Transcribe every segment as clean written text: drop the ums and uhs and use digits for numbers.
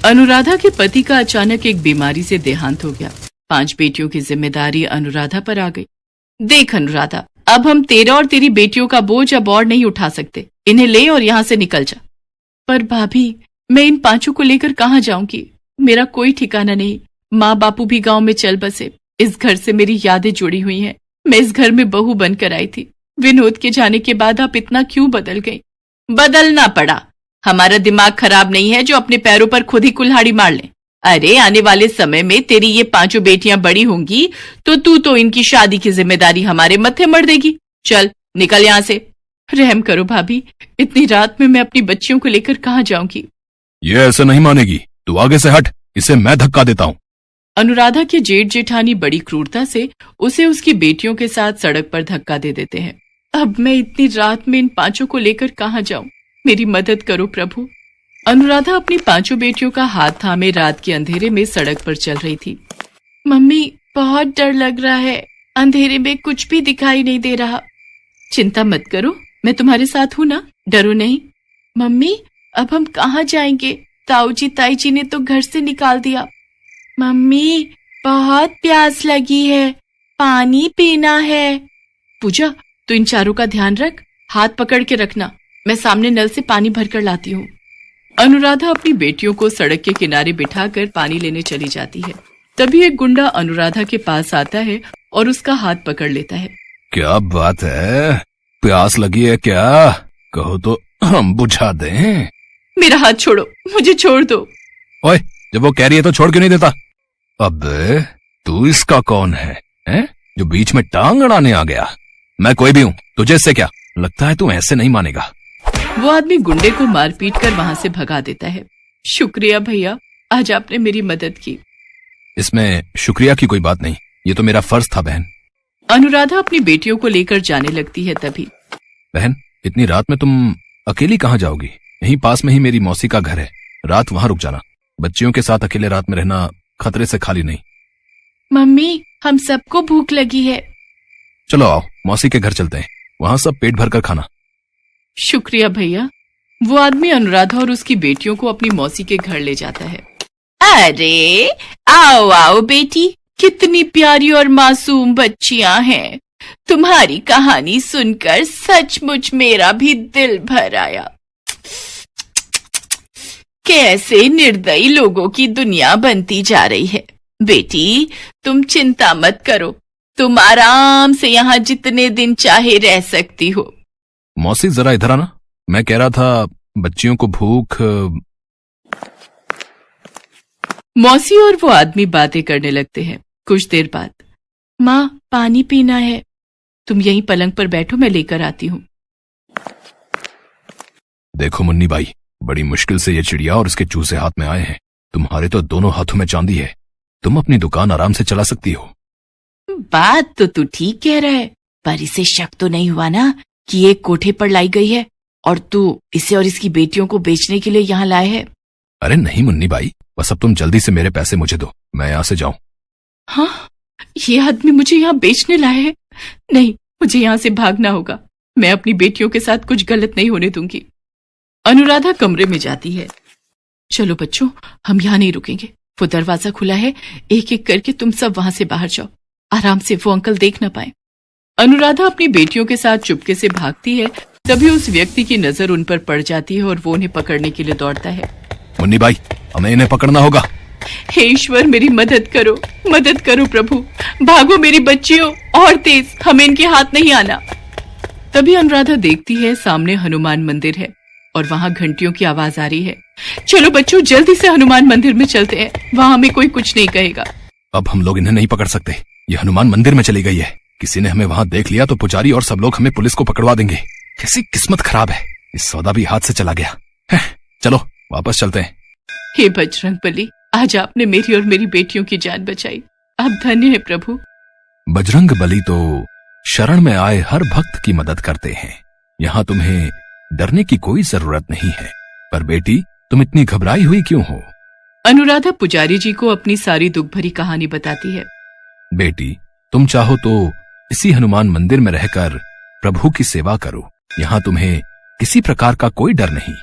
अनुराधा के पति का अचानक एक बीमारी से देहांत हो गया। 5 बेटियों की जिम्मेदारी अनुराधा पर आ गई। देख अनुराधा, अब हम तेरा और तेरी बेटियों का बोझ अब और नहीं उठा सकते। इन्हें ले और यहाँ से निकल जा। पर भाभी, मैं इन 5 को लेकर कहाँ जाऊंगी? मेरा कोई ठिकाना नहीं। माँ बापू भी गांव में चल बसे। इस घर से मेरी यादें जुड़ी हुई हैं। मैं इस घर में बहू बनकर आई थी। विनोद के जाने के बाद आप इतना क्यों बदल गई? बदलना पड़ा। हमारा दिमाग खराब नहीं है जो अपने पैरों पर खुद ही कुल्हाड़ी मार ले। अरे आने वाले समय में तेरी ये 5 बेटियां बड़ी होंगी तो तू तो इनकी शादी की जिम्मेदारी हमारे मत्थे मढ़ देगी। चल निकल यहाँ से। रहम करो भाभी, इतनी रात में मैं अपनी बच्चियों को लेकर कहाँ जाऊंगी? ये ऐसे नहीं मानेगी। तू आगे से हट, इसे मैं धक्का देता हूँ। अनुराधा के जेठ जेठानी बड़ी क्रूरता से उसे उसकी बेटियों के साथ सड़क पर धक्का दे देते हैं। अब मैं इतनी रात में इन 5 को लेकर कहाँ जाऊं? मेरी मदद करो प्रभु। अनुराधा अपनी 5 बेटियों का हाथ थामे रात के अंधेरे में सड़क पर चल रही थी। मम्मी, बहुत डर लग रहा है। अंधेरे में कुछ भी दिखाई नहीं दे रहा। चिंता मत करो, मैं तुम्हारे साथ हूं ना, डरो नहीं। मम्मी, अब हम कहाँ जाएंगे? ताऊ जी ताई जी ने तो घर से निकाल दिया। मम्मी, बहुत प्यास लगी है, पानी पीना है। पूजा, तू इन 4 का ध्यान रख, हाथ पकड़ के रखना। मैं सामने नल से पानी भरकर लाती हूँ। अनुराधा अपनी बेटियों को सड़क के किनारे बिठाकर पानी लेने चली जाती है। तभी एक गुंडा अनुराधा के पास आता है और उसका हाथ पकड़ लेता है। क्या बात है, प्यास लगी है क्या? कहो तो हम बुझा दें। मेरा हाथ छोड़ो, मुझे छोड़ दो। ओए, जब वो कह रही है तो छोड़ क्यों नहीं देता? अब तू इसका कौन है, जो बीच में टांग अड़ाने आ गया? मैं कोई भी हूँ, तुझे इससे क्या? लगता है तू ऐसे नहीं मानेगा। वो आदमी गुंडे को मार पीट कर वहां से भगा देता है। शुक्रिया भैया, आज आपने मेरी मदद की। इसमें शुक्रिया की कोई बात नहीं, ये तो मेरा फर्ज था बहन। अनुराधा अपनी बेटियों को लेकर जाने लगती है। तभी, बहन, इतनी रात में तुम अकेली कहाँ जाओगी? यहीं पास में ही मेरी मौसी का घर है, रात वहां रुक जाना। बच्चियों के साथ अकेले रात में रहना खतरे से खाली नहीं। मम्मी, हम सबको भूख लगी है। चलो आओ, मौसी के घर चलते हैं, वहां सब पेट भर कर खाना। शुक्रिया भैया। वो आदमी अनुराधा और उसकी बेटियों को अपनी मौसी के घर ले जाता है। अरे आओ आओ बेटी, कितनी प्यारी और मासूम बच्चियां हैं। तुम्हारी कहानी सुनकर सचमुच मेरा भी दिल भर आया। कैसे निर्दयी लोगों की दुनिया बनती जा रही है। बेटी, तुम चिंता मत करो, तुम आराम से यहाँ जितने दिन चाहे रह सकती हो। मौसी जरा इधर आना, मैं कह रहा था बच्चियों को भूख। मौसी और वो आदमी बातें करने लगते हैं। कुछ देर बाद, माँ, पानी पीना है। तुम यहीं पलंग पर बैठो, मैं लेकर आती हूँ। देखो मुन्नी भाई, बड़ी मुश्किल से ये चिड़िया और इसके चूजे हाथ में आए हैं। तुम्हारे तो दोनों हाथों में चांदी है, तुम अपनी दुकान आराम से चला सकती हो। बात तो तू ठीक कह रहा है, पर इसे शक तो नहीं हुआ ना कि ये कोठे पर लाई गई है और तू इसे और इसकी बेटियों को बेचने के लिए यहाँ लाए है? अरे नहीं मुन्नी भाई, बस अब तुम जल्दी से मेरे पैसे मुझे दो, मैं यहाँ से जाऊं। हाँ, ये आदमी मुझे यहाँ बेचने लाए है। नहीं, मुझे यहाँ से भागना होगा। मैं अपनी बेटियों के साथ कुछ गलत नहीं होने दूंगी। अनुराधा कमरे में जाती है। चलो बच्चों, हम यहाँ नहीं रुकेंगे। वो दरवाजा खुला है, एक एक करके तुम सब वहां से बाहर जाओ, आराम से, वो अंकल देख न पाए। अनुराधा अपनी बेटियों के साथ चुपके से भागती है। तभी उस व्यक्ति की नजर उन पर पड़ जाती है और वो उन्हें पकड़ने के लिए दौड़ता है। मुन्नी भाई, हमें इन्हें पकड़ना होगा। हे ईश्वर, मेरी मदद करो, मदद करो प्रभु। भागो मेरी बच्चियों, और तेज, हमें इनके हाथ नहीं आना। तभी अनुराधा देखती है सामने हनुमान मंदिर है और वहां घंटियों की आवाज आ रही है। चलो बच्चों, जल्दी से हनुमान मंदिर में चलते हैं, वहां हमें कोई कुछ नहीं कहेगा। अब हम लोग इन्हें नहीं पकड़ सकते, ये हनुमान मंदिर में चली गई है। किसी ने हमें वहां देख लिया तो पुजारी और सब लोग हमें पुलिस को पकड़वा देंगे। कैसी किस्मत खराब है, इस सौदा भी हाथ से चला गया है। चलो वापस चलते हैं। हे बजरंगबली, आज आपने मेरी और मेरी बेटियों की जान बचाई, आप धन्य है प्रभु। बजरंग बली तो शरण में आए हर भक्त की मदद करते हैं, यहाँ तुम्हें डरने की कोई जरूरत नहीं है। पर बेटी, तुम इतनी घबराई हुई क्यों हो? अनुराधा पुजारी जी को अपनी सारी दुख भरी कहानी बताती है। बेटी, तुम चाहो तो इसी हनुमान मंदिर में रहकर प्रभु की सेवा करो, यहाँ तुम्हें किसी प्रकार का कोई डर नहीं।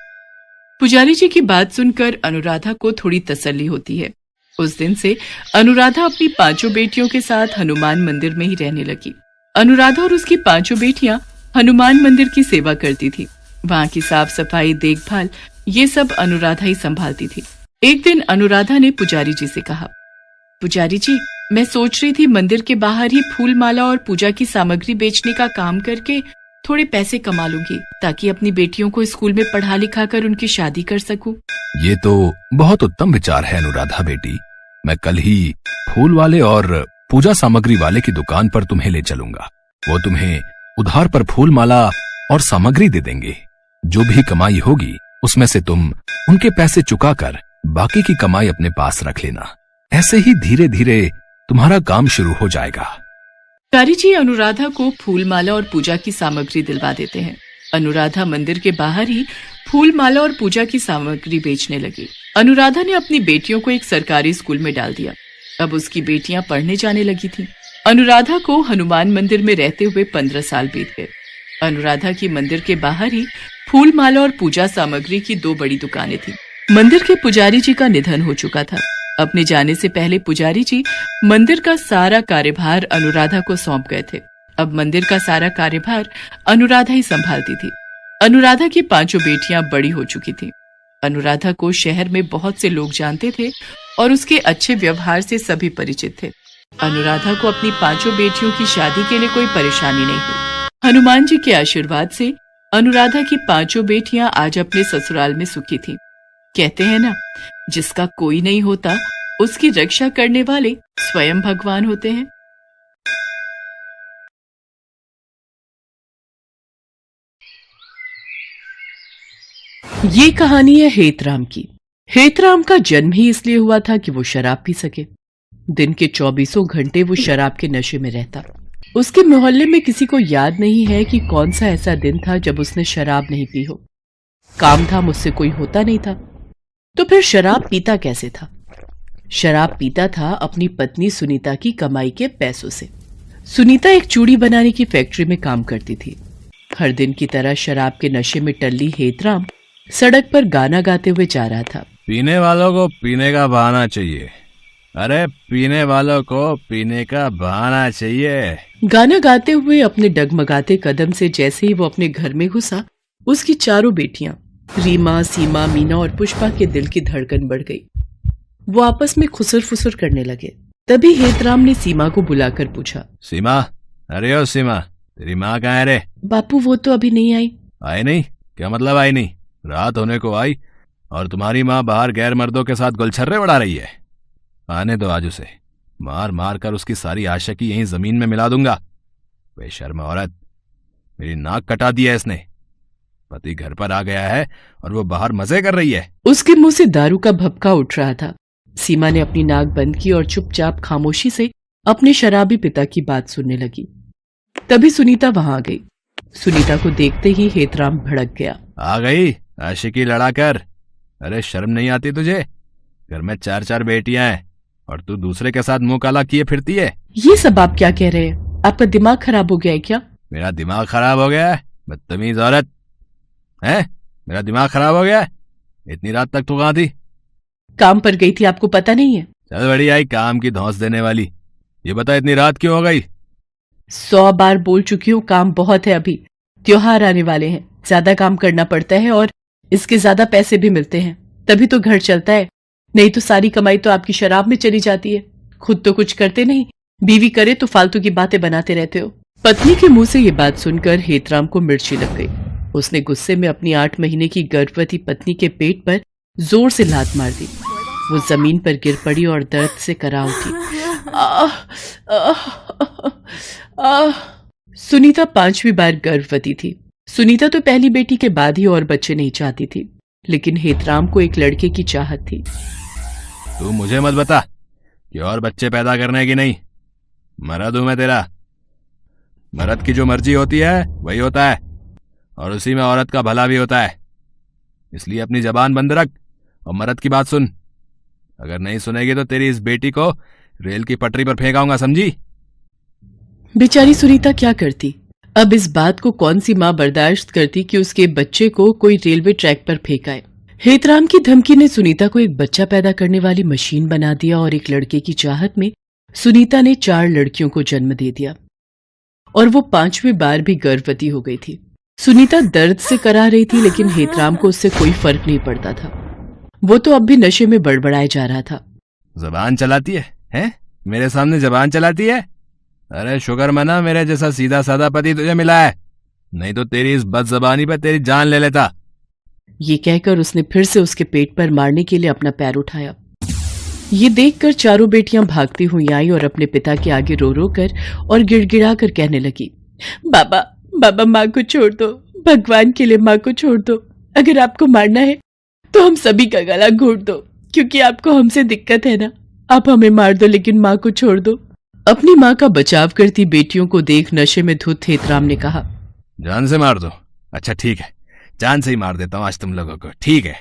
पुजारी जी की बात सुनकर अनुराधा को थोड़ी तसल्ली होती है। उस दिन से अनुराधा अपनी 5 बेटियों के साथ हनुमान मंदिर में ही रहने लगी। अनुराधा और उसकी 5 बेटियां हनुमान मंदिर की सेवा करती थी। वहां की साफ सफाई, देखभाल ये सब अनुराधा ही संभालती थी। एक दिन अनुराधा ने पुजारी जी से कहा, पुजारी जी, मैं सोच रही थी मंदिर के बाहर ही फूल माला और पूजा की सामग्री बेचने का काम करके थोड़े पैसे कमा लूंगी, ताकि अपनी बेटियों को स्कूल में पढ़ा लिखा कर उनकी शादी कर सकूं। ये तो बहुत उत्तम विचार है अनुराधा बेटी। मैं कल ही फूल वाले और पूजा सामग्री वाले की दुकान पर तुम्हें ले चलूंगा। वो तुम्हें उधार पर फूल माला और सामग्री दे देंगे। जो भी कमाई होगी उसमें से तुम उनके पैसे चुकाकर बाकी की कमाई अपने पास रख लेना। ऐसे ही धीरे धीरे तुम्हारा काम शुरू हो जाएगा। पुजारी जी अनुराधा को फूल माला और पूजा की सामग्री दिलवा देते हैं। अनुराधा मंदिर के बाहर ही फूल माला और पूजा की सामग्री बेचने लगी। अनुराधा ने अपनी बेटियों को एक सरकारी स्कूल में डाल दिया। अब उसकी बेटियां पढ़ने जाने लगी थीं। अनुराधा को हनुमान मंदिर में रहते हुए 15 साल बीत गए। अनुराधा की मंदिर के बाहर ही फूल माला और पूजा सामग्री की 2 बड़ी दुकानें थीं। मंदिर के पुजारी जी का निधन हो चुका था। अपने जाने से पहले पुजारी जी मंदिर का सारा कार्यभार अनुराधा को सौंप गए थे। अब मंदिर का सारा कार्यभार अनुराधा ही संभालती थी। अनुराधा की 5 बेटियां बड़ी हो चुकी थीं। अनुराधा को शहर में बहुत से लोग जानते थे और उसके अच्छे व्यवहार से सभी परिचित थे। अनुराधा को अपनी 5 बेटियों की शादी के लिए कोई परेशानी नहीं हुई। हनुमान जी के आशीर्वाद से अनुराधा की 5 बेटियां आज अपने ससुराल में सुखी थीं। कहते हैं ना, जिसका कोई नहीं होता उसकी रक्षा करने वाले स्वयं भगवान होते हैं। ये कहानी है हेतराम की। हेतराम का जन्म ही इसलिए हुआ था कि वो शराब पी सके। दिन के 24 घंटे वो शराब के नशे में रहता। उसके मोहल्ले में किसी को याद नहीं है कि कौन सा ऐसा दिन था जब उसने शराब नहीं पी हो। काम धाम उससे कोई होता नहीं था, तो फिर शराब पीता कैसे था? शराब पीता था अपनी पत्नी सुनीता की कमाई के पैसों से। सुनीता एक चूड़ी बनाने की फैक्ट्री में काम करती थी। हर दिन की तरह शराब के नशे में टल्ली हेतराम सड़क पर गाना गाते हुए जा रहा था। पीने वालों को पीने का बहाना चाहिए। अरे पीने वालों को पीने का बहाना चाहिए। गाना गाते हुए अपने डगमगाते कदम से जैसे ही वो अपने घर में घुसा, उसकी 4 बेटियां रीमा, सीमा, मीना और पुष्पा के दिल की धड़कन बढ़ गई। वो आपस में खुसर फुसर करने लगे। तभी हेतराम ने सीमा को बुलाकर पूछा, सीमा, अरे ओ सीमा, तेरी माँ कहाँ है रे? बापू वो तो अभी नहीं आई। आई नहीं? क्या मतलब आई नहीं? रात होने को आई और तुम्हारी माँ बाहर गैर मर्दों के साथ गुलछर्रे उड़ा रही है। आने दो आज उसे। मार मार कर उसकी सारी आशिकी यहीं जमीन में मिला दूंगा। बेशर्म औरत, मेरी नाक कटा दी है इसने। पति घर पर आ गया है और वो बाहर मजे कर रही है। उसके मुंह से दारू का भपका उठ रहा था। सीमा ने अपनी नाक बंद की और चुपचाप खामोशी से अपने शराबी पिता की बात सुनने लगी। तभी सुनीता वहां आ गई। सुनीता को देखते ही हेतराम भड़क गया। आ गई आशिकी लड़ाकर? अरे शर्म नहीं आती तुझे? घर में 4 बेटियां हैं और तू दूसरे के साथ मुंह काला किए फिरती है। ये सब आप क्या कह रहे हैं? आपका दिमाग खराब हो गया है क्या? मेरा दिमाग खराब हो गया है? बदतमीज औरत है। मेरा दिमाग खराब हो गया है? इतनी रात तक तू कहाँ थी? काम पर गई थी, आपको पता नहीं है? चल बड़ी आई काम की धौंस देने वाली। ये बता इतनी रात क्यों हो गई? 100 बार बोल चुकी हूँ, काम बहुत है। अभी त्योहार आने वाले हैं, ज्यादा काम करना पड़ता है और इसके ज्यादा पैसे भी मिलते हैं, तभी तो घर चलता है। नहीं तो सारी कमाई तो आपकी शराब में चली जाती है। खुद तो कुछ करते नहीं, बीवी करे तो फालतू की बातें बनाते रहते हो। पत्नी के मुंह से ये बात सुनकर हेतराम को मिर्ची लग गई। उसने गुस्से में अपनी 8 महीने की गर्भवती पत्नी के पेट पर जोर से लात मार दी। वो जमीन पर गिर पड़ी और दर्द से करा उठी। सुनीता 5वीं बार गर्भवती थी। सुनीता तो पहली बेटी के बाद ही और बच्चे नहीं चाहती थी, लेकिन हेतराम को एक लड़के की चाहत थी। तू मुझे मत बता कि और बच्चे पैदा करने की नहीं। मर्द हूं मैं तेरा। मर्द की जो मर्जी होती है वही होता है और उसी में औरत का भला भी होता है। इसलिए अपनी जबान बंद रख और मर्द की बात सुन। अगर नहीं सुनेगी तो तेरी इस बेटी को रेल की पटरी पर फेंकाऊंगा, समझी? बेचारी सुनीता क्या करती? अब इस बात को कौन सी माँ बर्दाश्त करती कि उसके बच्चे को कोई रेलवे ट्रैक पर फेंकाए। हेतराम की धमकी ने सुनीता को एक बच्चा पैदा करने वाली मशीन बना दिया और एक लड़के की चाहत में सुनीता ने 4 लड़कियों को जन्म दे दिया और वो 5वें बार भी गर्भवती हो गई थी। सुनीता दर्द से करा रही थी, लेकिन हेतराम को उससे कोई फर्क नहीं पड़ता था। वो तो अब भी नशे में बड़बड़ाए जा रहा था। जबान चलाती है, हैं? मेरे सामने जबान चलाती है? अरे शुक्र मना मेरे जैसा सीधा साधा पति तुझे मिला है, नहीं तो तेरी इस बदजबानी पर तेरी जान ले लेता। ये कहकर उसने फिर से उसके पेट पर मारने के लिए अपना पैर उठाया। ये देखकर चारों बेटियां भागती हुई आई और अपने पिता के आगे रो रो कर और गिड़गिड़ा कर कहने लगी, बाबा बाबा, माँ को छोड़ दो, भगवान के लिए माँ को छोड़ दो। अगर आपको मारना है तो हम सभी का गला घोट दो, क्योंकि आपको हमसे दिक्कत है ना। आप हमें मार दो, लेकिन माँ को छोड़ दो। अपनी माँ का बचाव करती बेटियों को देख नशे में धुत हेतराम ने कहा, जान से मार दो। अच्छा ठीक है, जान से ही मार देता हूँ आज तुम लोगों को, ठीक है।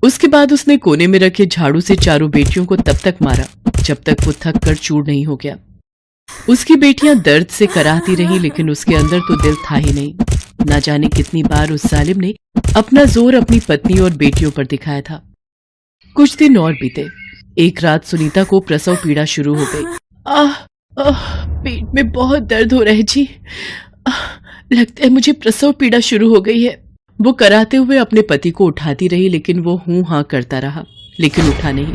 उसके बाद उसने कोने में रखे झाड़ू से चारों बेटियों को तब तक मारा जब तक वो थक कर चूर नहीं हो गया। उसकी बेटियां दर्द से कराहती रही, लेकिन उसके अंदर तो दिल था ही नहीं। ना जाने कितनी बार उस जालिम ने अपना जोर अपनी पत्नी और बेटियों पर दिखाया था। कुछ दिन और बीते। एक रात सुनीता को प्रसव पीड़ा शुरू हो गई। पेट में बहुत दर्द हो रहा है जी। लगता है मुझे प्रसव पीड़ा शुरू हो गई है। वो कराते हुए अपने पति को उठाती रही, लेकिन वो हूं हां करता रहा, लेकिन उठा नहीं।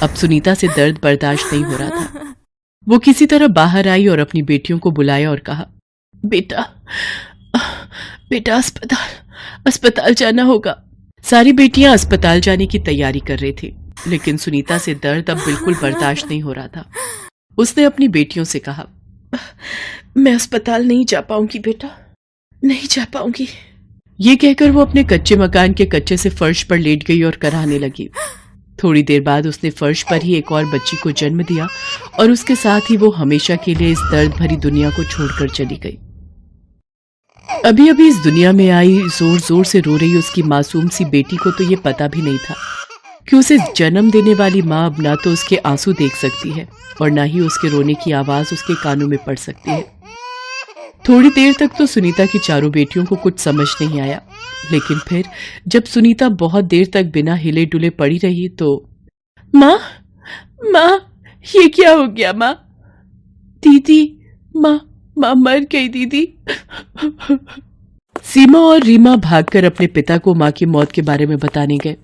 अब सुनीता से दर्द बर्दाश्त नहीं हो रहा था। वो किसी तरह बाहर आई और अपनी बेटियों को बुलाया और कहा, बेटा बेटा अस्पताल जाना होगा। सारी बेटियां अस्पताल जाने की तैयारी कर रही थी, लेकिन सुनीता से दर्द अब बिल्कुल बर्दाश्त नहीं हो रहा था। उसने अपनी बेटियों से कहा, मैं अस्पताल नहीं जा पाऊंगी बेटा, नहीं जा पाऊंगी। ये कहकर वो अपने कच्चे मकान के कच्चे से फर्श पर लेट गई और कराहने लगी। थोड़ी देर बाद उसने फर्श पर ही एक और बच्ची को जन्म दिया और उसके साथ ही वो हमेशा के लिए इस दर्द भरी दुनिया को छोड़कर चली गई। अभी अभी इस दुनिया में आई जोर जोर से रो रही उसकी मासूम सी बेटी को तो ये पता भी नहीं था कि उसे जन्म देने वाली माँ अब ना तो उसके आंसू देख सकती है और ना ही उसके रोने की आवाज उसके कानों में पड़ सकती है। थोड़ी देर तक तो सुनीता की चारों बेटियों को कुछ समझ नहीं आया, लेकिन फिर जब सुनीता बहुत देर तक बिना हिले डुले पड़ी रही तो, माँ ये क्या हो गया माँ? दीदी, माँ मर गई दीदी। सीमा और रीमा भागकर अपने पिता को माँ की मौत के बारे में बताने गए।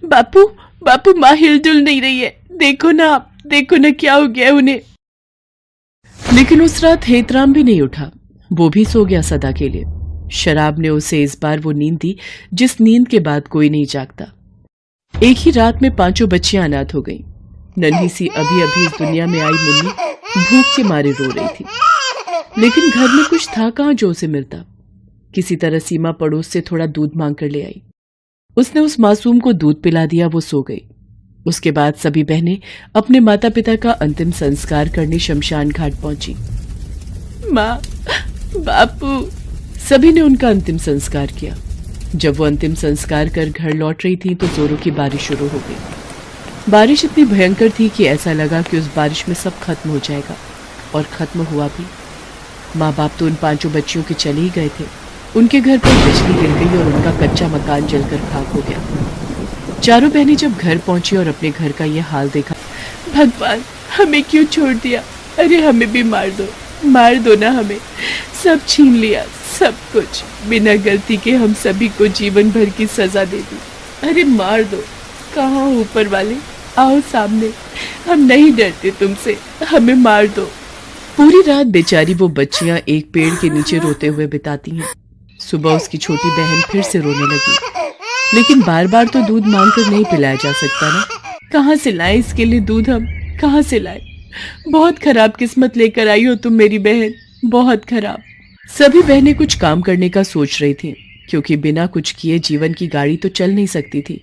बापू माँ हिलजुल नहीं रही है, देखो ना क्या हो गया उन्हें। लेकिन उस रात हेतराम भी नहीं उठा, वो भी सो गया सदा के लिए। शराब ने उसे इस बार वो नींद दी जिस नींद के बाद कोई नहीं जागता। एक ही रात में 5 बच्चियां अनाथ हो गईं। नन्ही सी अभी अभी इस दुनिया में आई मुन्नी भूख के मारे रो रही थी, लेकिन घर में कुछ था कहाँ जो उसे मिलता। किसी तरह सीमा पड़ोस से थोड़ा दूध मांग कर ले आई। उसने उस मासूम को दूध पिला दिया, वो सो गई। उसके बाद सभी बहनें अपने माता पिता का अंतिम संस्कार करने शमशान घाट पहुंची। माँ, बापू, सभी ने उनका अंतिम संस्कार किया। जब वो अंतिम संस्कार कर घर लौट रही थी तो जोरों की बारिश शुरू हो गई। बारिश इतनी भयंकर थी कि ऐसा लगा कि उस बारिश में सब खत्म हो जाएगा, और खत्म हुआ भी। माँ बाप तो उन 5 बच्चियों के चले ही गए थे। उनके घर पर बिजली गिर गई और उनका कच्चा मकान जलकर खाक हो गया। चारों बहनें जब घर पहुंची और अपने घर का यह हाल देखा, भगवान हमें क्यों छोड़ दिया? अरे हमें भी मार दो ना, हमें सब छीन लिया, सब कुछ बिना गलती के हम सभी को जीवन भर की सजा दे दी। अरे मार दो। कहाँ ऊपर वाले, आओ सामने, हम नहीं डरते तुमसे, हमें मार दो। पूरी रात बेचारी वो बच्चियां एक पेड़ के नीचे रोते हुए बिताती हैं। सुबह उसकी छोटी बहन फिर से रोने लगी, लेकिन बार बार तो दूध मांगकर नहीं पिलाया जा सकता ना। कहाँ से लाए इसके लिए दूध, हम कहाँ से लाए? बहुत खराब किस्मत लेकर आई हो तुम मेरी बहन, बहुत खराब। सभी बहनें कुछ काम करने का सोच रही थीं, क्योंकि बिना कुछ किए जीवन की गाड़ी तो चल नहीं सकती थी।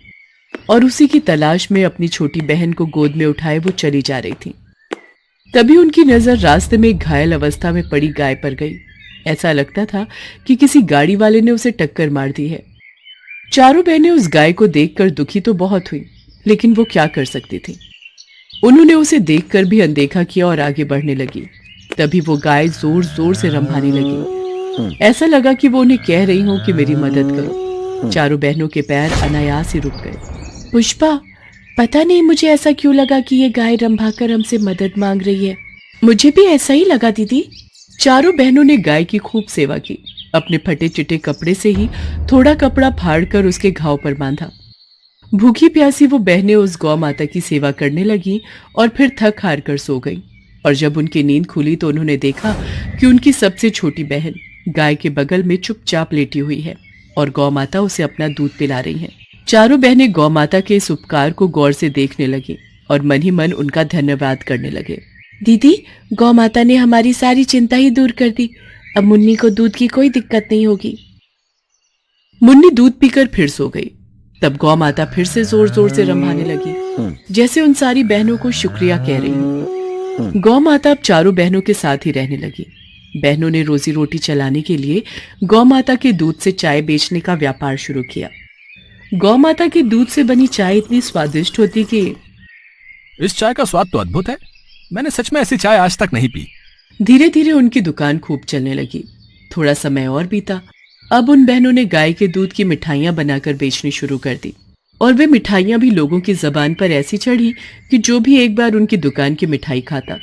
और उसी की तलाश में अपनी छोटी बहन को गोद में उठाए वो चली जा रही थी। तभी उनकी नजर रास्ते में घायल अवस्था में पड़ी गाय पर गई। ऐसा लगता था कि किसी गाड़ी वाले ने उसे टक्कर मार दी है। चारों बहनें उस गाय को देखकर दुखी तो बहुत हुई, लेकिन वो क्या कर सकती थी। उन्होंने उसे देखकर भी अनदेखा किया और आगे बढ़ने लगी। तभी वो गाय जोर जोर से रंभाने लगी। ऐसा लगा कि वो उन्हें कह रही हो कि मेरी मदद करो। चारों बहनों के पैर अनायास ही रुक गए। पुष्पा, पता नहीं मुझे ऐसा क्यों लगा कि ये गाय रंभाकर हमसे मदद मांग रही है। मुझे भी ऐसा ही लगा दीदी। चारों बहनों ने गाय की खूब सेवा की। अपने फटे चिटे कपड़े से ही थोड़ा कपड़ा फाड़कर उसके घाव पर बांधा। भूखी प्यासी वो बहनें उस गौ माता की सेवा करने लगी और फिर थक हार कर सो गईं। और जब उनकी नींद खुली तो उन्होंने देखा कि उनकी सबसे छोटी बहन गाय के बगल में चुपचाप लेटी हुई है और गौ माता उसे अपना दूध पिला रही है। चारों बहनें गौ माता के इस उपकार को गौर से देखने लगी और मन ही मन उनका धन्यवाद करने लगे। दीदी, गौ माता ने हमारी सारी चिंता ही दूर कर दी। अब मुन्नी को दूध की कोई दिक्कत नहीं होगी। मुन्नी दूध पीकर फिर सो गई। तब गौ माता फिर से जोर जोर से रंभाने लगी, जैसे उन सारी बहनों को शुक्रिया कह रही हो। गौ माता अब चारों बहनों के साथ ही रहने लगी। बहनों ने रोजी रोटी चलाने के लिए गौ माता के दूध से चाय बेचने का व्यापार शुरू किया। गौ माता के दूध से बनी चाय इतनी स्वादिष्ट होती कि इस चाय का स्वाद तो अद्भुत है। मैंने सच में ऐसी चाय आज तक नहीं पी। धीरे धीरे उनकी दुकान खूब चलने लगी। थोड़ा समय और बीता। अब उन बहनों ने गाय के दूध की मिठाइयां बनाकर बेचनी शुरू कर दी और वे मिठाइयां भी लोगों की जबान पर ऐसी चढ़ी कि जो भी एक बार उनकी दुकान की मिठाई खाता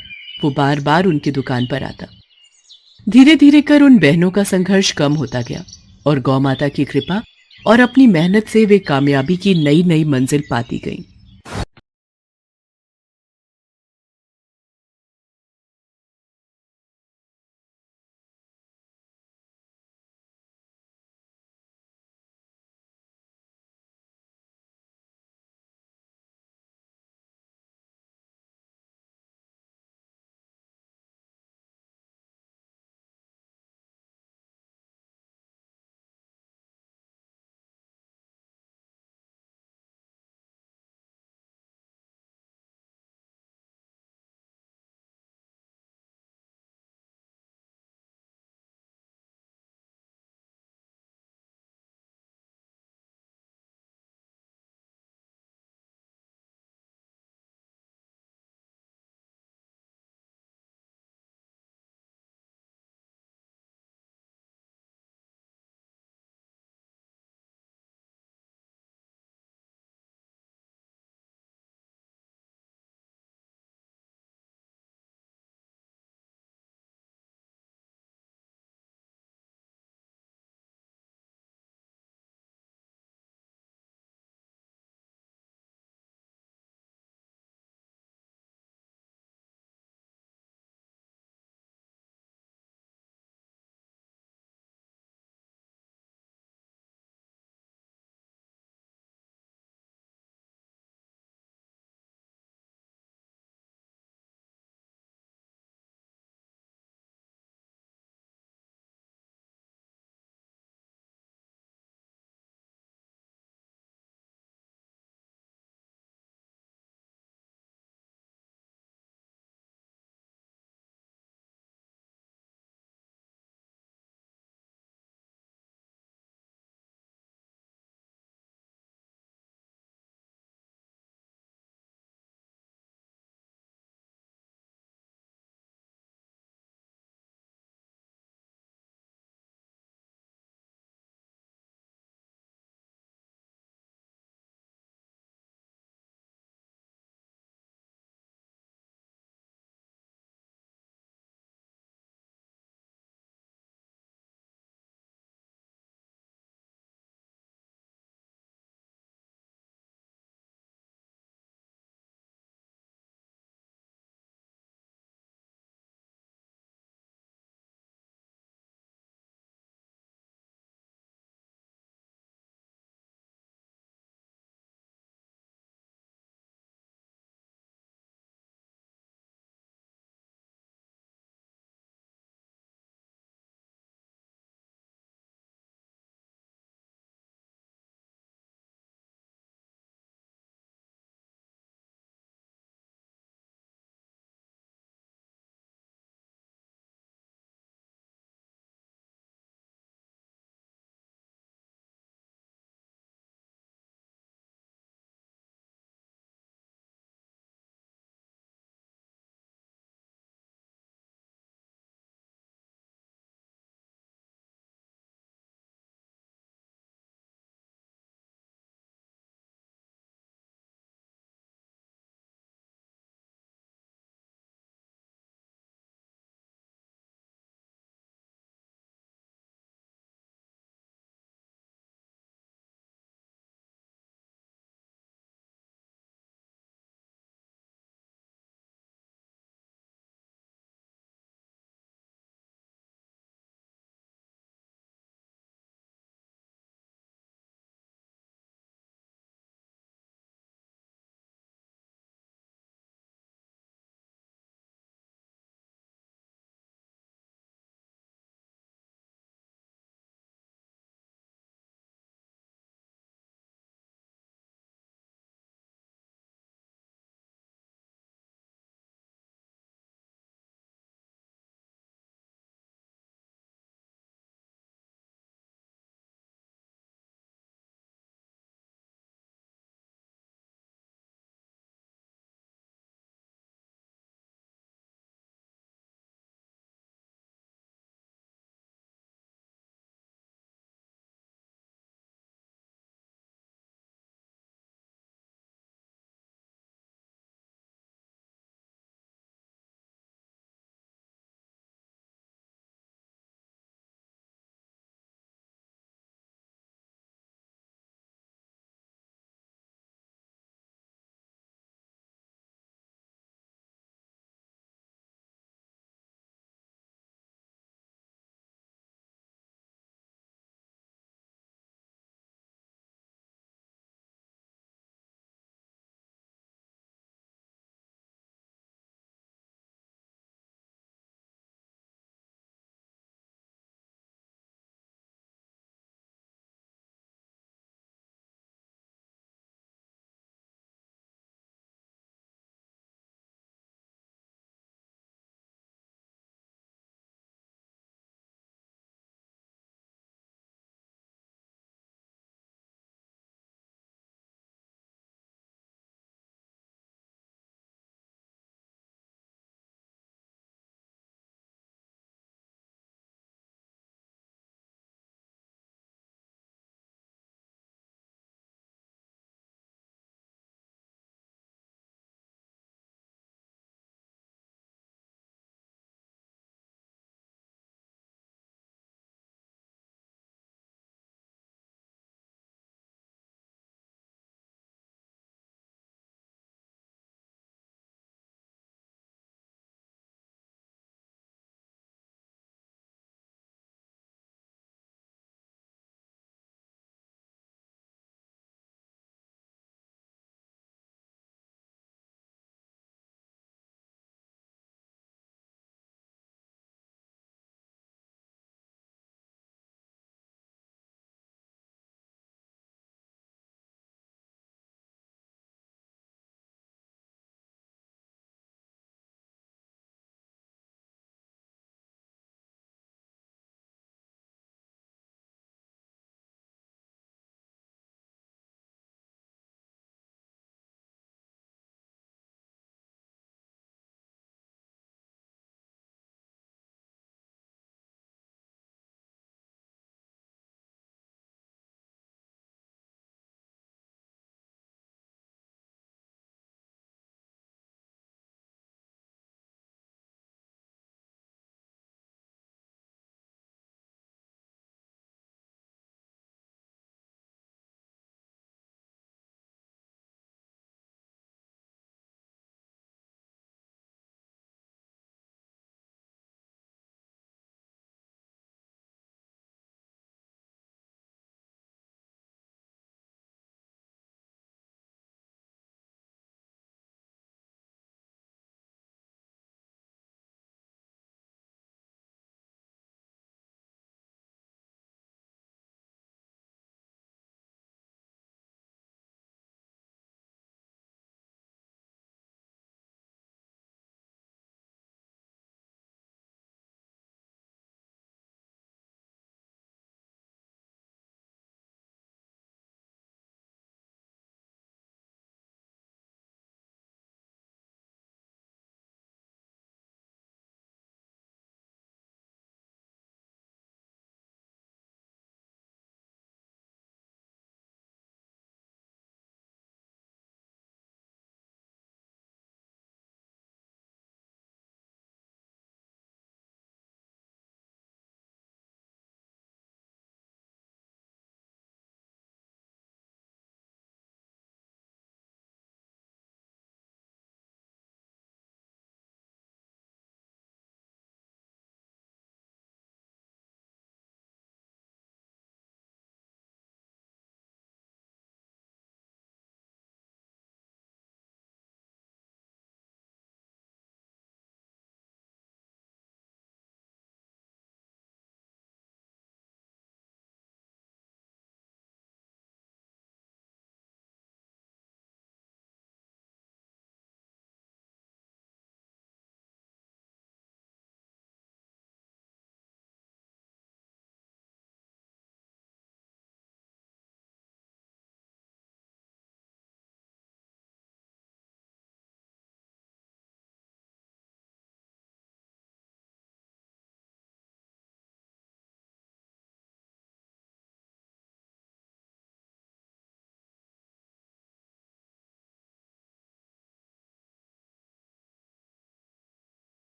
वो बार बार उनकी दुकान पर आता। धीरे धीरे कर उन बहनों का संघर्ष कम होता गया और गौ माता की कृपा और अपनी मेहनत से वे कामयाबी की नई नई मंजिल पाती गईं।